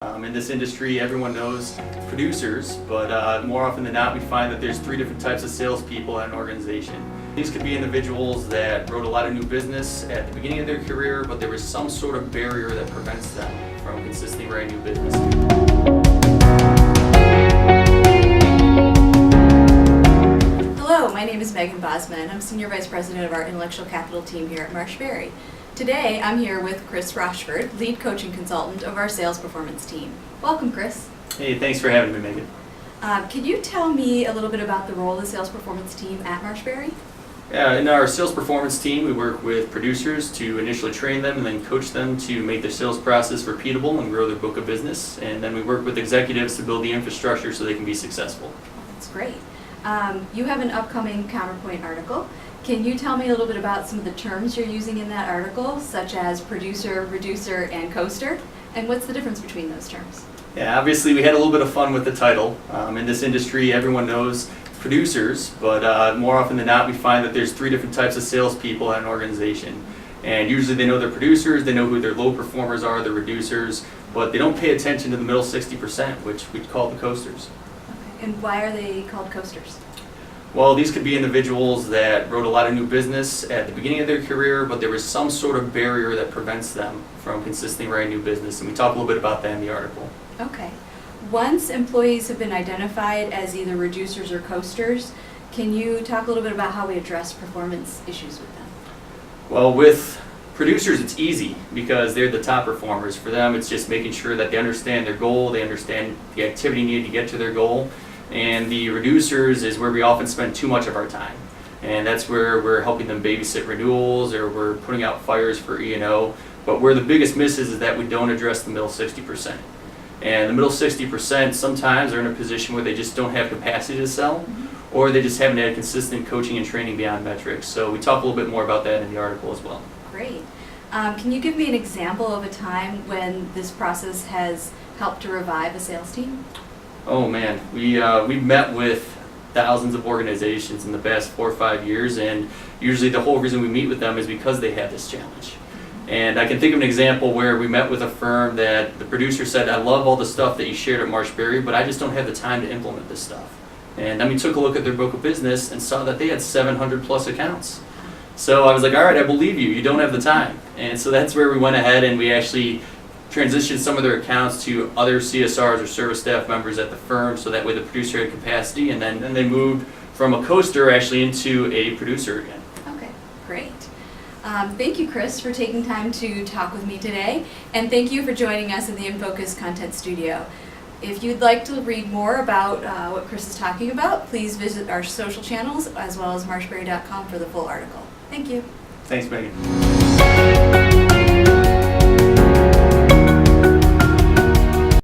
In this industry, everyone knows producers, but more often than not, we find that there's three different types of salespeople at an organization. These could be individuals that wrote a lot of new business at the beginning of their career, but there was some sort of barrier that prevents them from consistently writing new business. Hello, my name is Megan Bosman. I'm Senior Vice President of our Intellectual Capital team here at Marshberry. Today, I'm here with Chris Rochford, Lead Coaching Consultant of our Sales Performance team. Welcome, Chris. Hey, thanks for having me, Megan. Can you tell me a little bit about the role of the Sales Performance team at Marshberry? Yeah, in our sales performance team, we work with producers to initially train them and then coach them to make their sales process repeatable and grow their book of business. And then we work with executives to build the infrastructure so they can be successful. That's great. You have an upcoming CounterPoint article. Can you tell me a little bit about some of the terms you're using in that article, such as producer, reducer, and coaster? And what's the difference between those terms? Yeah, obviously we had a little bit of fun with the title. In this industry, everyone knows producers, but more often than not, we find that there's three different types of salespeople at an organization. And usually they know their producers, they know who their low performers are, the reducers, but they don't pay attention to the middle 60%, which we call the coasters. Okay. And why are they called coasters? Well, these could be individuals that wrote a lot of new business at the beginning of their career, but there was some sort of barrier that prevents them from consistently writing new business, and we talk a little bit about that in the article. Okay. Once employees have been identified as either reducers or coasters, can you talk a little bit about how we address performance issues with them? Well, with producers, it's easy because they're the top performers. For them, it's just making sure that they understand their goal, they understand the activity needed to get to their goal. And the reducers is where we often spend too much of our time. And that's where we're helping them babysit renewals or we're putting out fires for E&O. But where the biggest miss is that we don't address the middle 60%. And the middle 60% sometimes are in a position where they just don't have capacity to sell, or they just haven't had consistent coaching and training beyond metrics. So we talk a little bit more about that in the article as well. Great. Can you give me an example of a time when this process has helped to revive a sales team? Oh man, we've met with thousands of organizations in the past 4 or 5 years, and usually the whole reason we meet with them is because they have this challenge. And I can think of an example where we met with a firm that the producer said, I love all the stuff that you shared at Marshberry, but I just don't have the time to implement this stuff. And then we took a look at their book of business and saw that they had 700 plus accounts. So I was like, all right, I believe you don't have the time. And so that's where we went ahead and we actually transitioned some of their accounts to other CSRs or service staff members at the firm, so that way the producer had capacity, and then they moved from a coaster actually into a producer again. Okay, great. Thank you, Chris, for taking time to talk with me today, and thank you for joining us in the InFocus Content Studio. If you'd like to read more about what Chris is talking about, please visit our social channels as well as marshberry.com for the full article. Thank you. Thanks, Megan.